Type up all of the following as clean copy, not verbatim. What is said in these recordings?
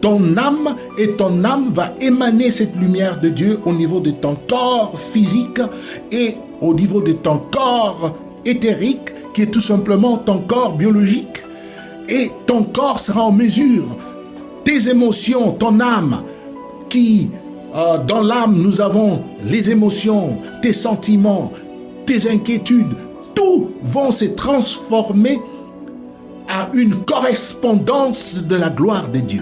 ton âme, et ton âme va émaner cette lumière de Dieu au niveau de ton corps physique et au niveau de ton corps éthérique, qui est tout simplement ton corps biologique. Et ton corps sera en mesure, tes émotions, ton âme, qui, dans l'âme, nous avons les émotions, tes sentiments, tes inquiétudes, tout vont se transformer à une correspondance de la gloire de Dieu.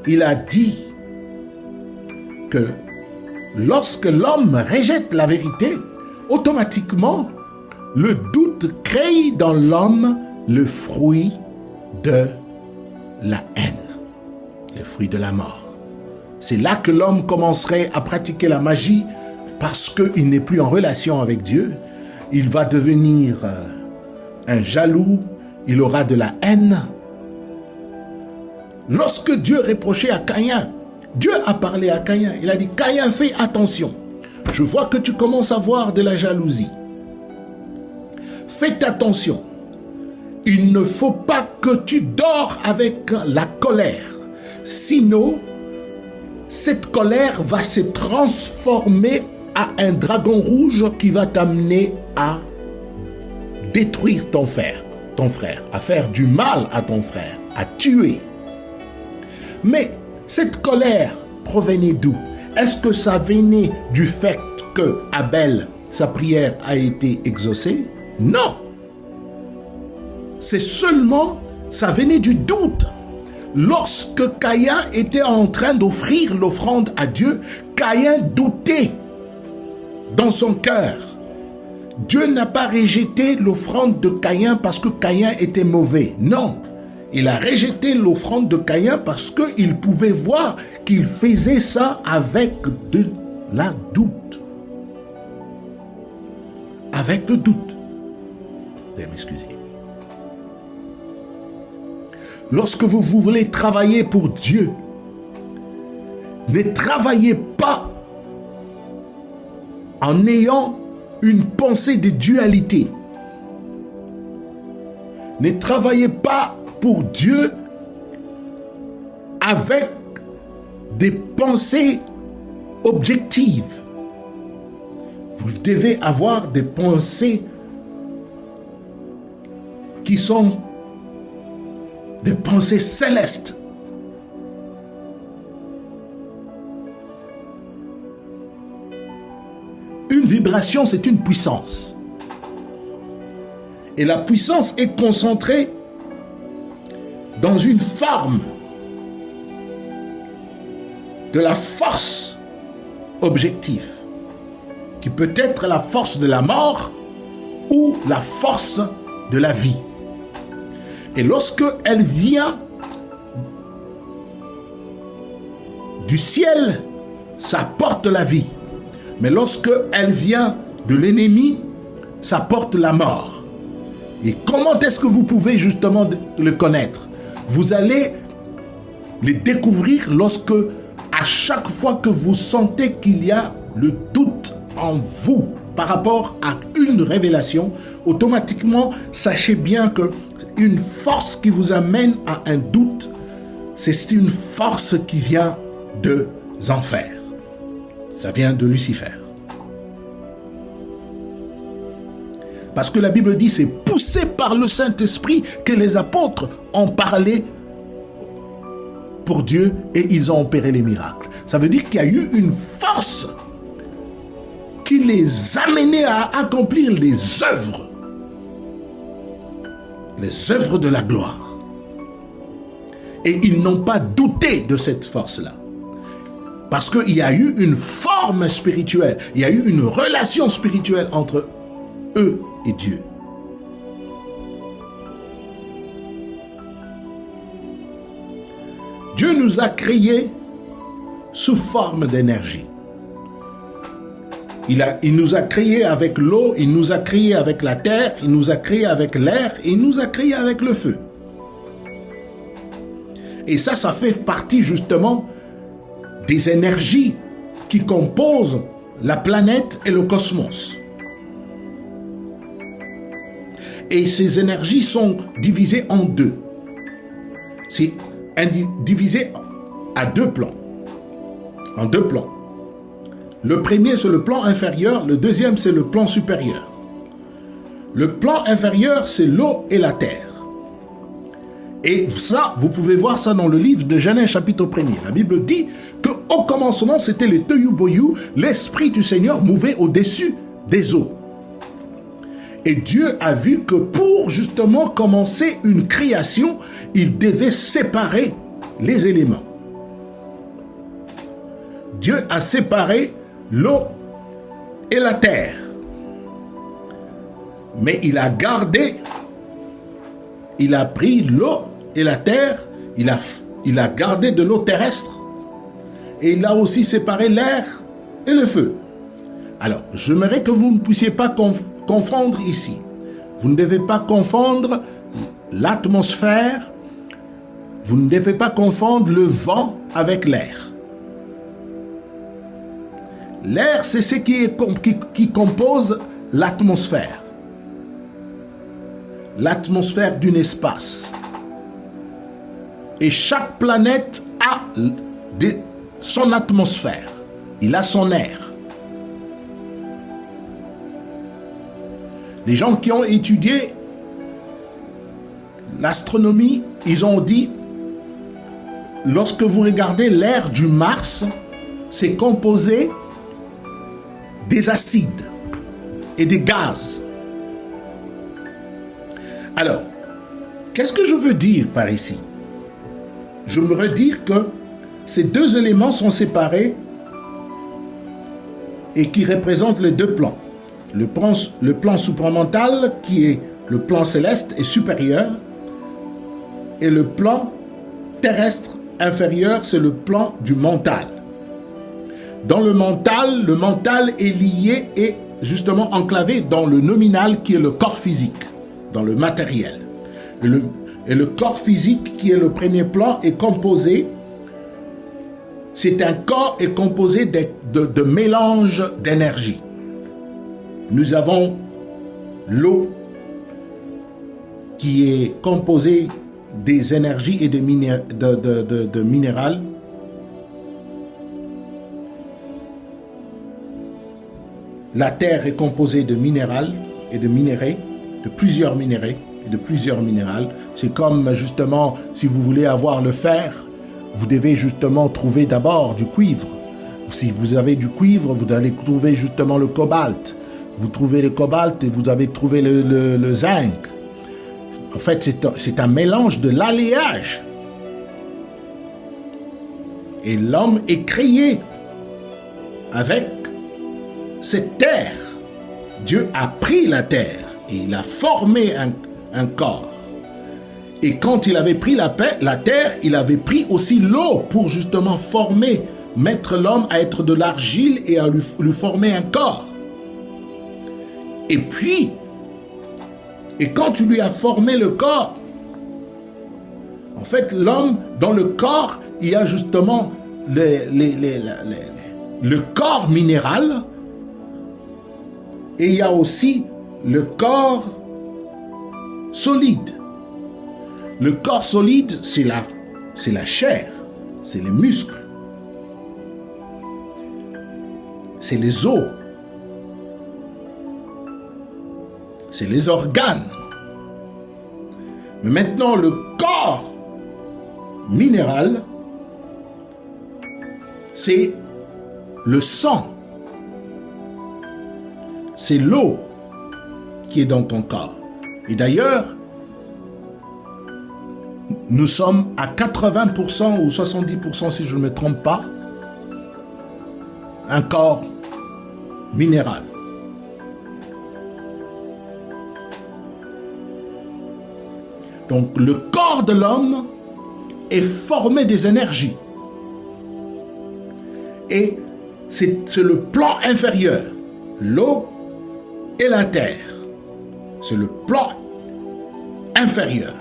Il a dit que lorsque l'homme rejette la vérité, automatiquement, le doute crée dans l'homme le fruit de la haine, le fruit de la mort. C'est là que l'homme commencerait à pratiquer la magie parce qu'il n'est plus en relation avec Dieu. Il va devenir un jaloux, il aura de la haine. Lorsque Dieu reprochait à Caïn, Dieu a parlé à Caïn, il a dit « Caïn, fais attention, je vois que tu commences à avoir de la jalousie. Fais attention, il ne faut pas que tu dors avec la colère, sinon cette colère va se transformer à un dragon rouge qui va t'amener à détruire ton frère, à faire du mal à ton frère, à tuer. » Mais cette colère provenait d'où? Est-ce que ça venait du fait que Abel, sa prière a été exaucée? Non. C'est seulement, ça venait du doute. Lorsque Caïn était en train d'offrir l'offrande à Dieu, Caïn doutait dans son cœur. Dieu n'a pas rejeté l'offrande de Caïn parce que Caïn était mauvais. Non. Il a rejeté l'offrande de Caïn parce qu'il pouvait voir qu'il faisait ça avec de la doute. Avec le doute. Veuillez m'excuser. Lorsque vous voulez travailler pour Dieu, ne travaillez pas en ayant une pensée de dualité. Ne travaillez pas pour Dieu avec des pensées objectives. Vous devez avoir des pensées qui sont des pensées célestes. Une vibration, c'est une puissance. Et la puissance est concentrée dans une forme de la force objective, qui peut être la force de la mort ou la force de la vie. Et lorsque elle vient du ciel, ça porte la vie. Mais lorsque elle vient de l'ennemi, ça porte la mort. Et comment est-ce que vous pouvez justement le connaître? Vous allez les découvrir lorsque, à chaque fois que vous sentez qu'il y a le doute en vous par rapport à une révélation, automatiquement, sachez bien que une force qui vous amène à un doute, c'est une force qui vient des enfers. Ça vient de Lucifer. Parce que la Bible dit, c'est poussé par le Saint-Esprit que les apôtres ont parlé pour Dieu et ils ont opéré les miracles. Ça veut dire qu'il y a eu une force qui les amenait à accomplir les œuvres de la gloire. Et ils n'ont pas douté de cette force-là. Parce qu'il y a eu une forme spirituelle, il y a eu une relation spirituelle entre eux et Dieu. Dieu nous a créés sous forme d'énergie. Il nous a créés avec l'eau, il nous a créés avec la terre, il nous a créés avec l'air, et il nous a créés avec le feu. Et ça fait partie justement des énergies qui composent la planète et le cosmos. Et ces énergies sont divisées en deux. C'est divisé à deux plans. En deux plans. Le premier, c'est le plan inférieur. Le deuxième, c'est le plan supérieur. Le plan inférieur, c'est l'eau et la terre. Et ça, vous pouvez voir ça dans le livre de Genèse chapitre 1er. La Bible dit qu'au commencement, c'était le Tohu-Bohu, l'Esprit du Seigneur mouvait au-dessus des eaux. Et Dieu a vu que pour justement commencer une création, il devait séparer les éléments. Dieu a séparé l'eau et la terre. Mais il a gardé, il a pris l'eau et la terre, il a gardé de l'eau terrestre et il a aussi séparé l'air et le feu. Alors, j'aimerais que vous ne puissiez pas confondre ici. Vous ne devez pas confondre l'atmosphère, vous ne devez pas confondre le vent avec l'air. L'air, c'est ce qui compose l'atmosphère. L'atmosphère d'un espace. Et chaque planète a son atmosphère. Il a son air. Les gens qui ont étudié l'astronomie, ils ont dit, lorsque vous regardez l'air du Mars, c'est composé des acides et des gaz. Alors, qu'est-ce que je veux dire par ici? Je voudrais dire que ces deux éléments sont séparés et qui représentent les deux plans. Le plan supramental, qui est le plan céleste, est supérieur, et le plan terrestre inférieur, c'est le plan du mental. Dans le mental est lié et justement enclavé dans le nominal qui est le corps physique, dans le matériel. Et le corps physique qui est le premier plan est composé, c'est un corps est composé de mélanges d'énergie. Nous avons l'eau qui est composée des énergies et de minérales. La terre est composée de minérales et de minéraux, de plusieurs minéraux et de plusieurs minérales. C'est comme justement, si vous voulez avoir le fer, vous devez justement trouver d'abord du cuivre. Si vous avez du cuivre, vous allez trouver justement le cobalt. Vous trouvez le cobalt et vous avez trouvé le zinc. En fait, c'est un mélange de l'alliage. Et l'homme est créé avec cette terre. Dieu a pris la terre et il a formé un corps. Et quand il avait pris la terre, il avait pris aussi l'eau pour justement former, mettre l'homme à être de l'argile et à lui former un corps. Et puis, quand tu lui as formé le corps, en fait, l'homme, dans le corps, il y a justement le corps minéral et il y a aussi le corps solide. Le corps solide, c'est la chair, c'est les muscles, c'est les os, c'est les organes. Mais maintenant, le corps minéral, c'est le sang, c'est l'eau qui est dans ton corps. Et d'ailleurs, nous sommes à 80% ou 70%, si je ne me trompe pas, un corps minéral. Donc le corps de l'homme est formé des énergies. Et c'est le plan inférieur, l'eau et la terre. C'est le plan inférieur.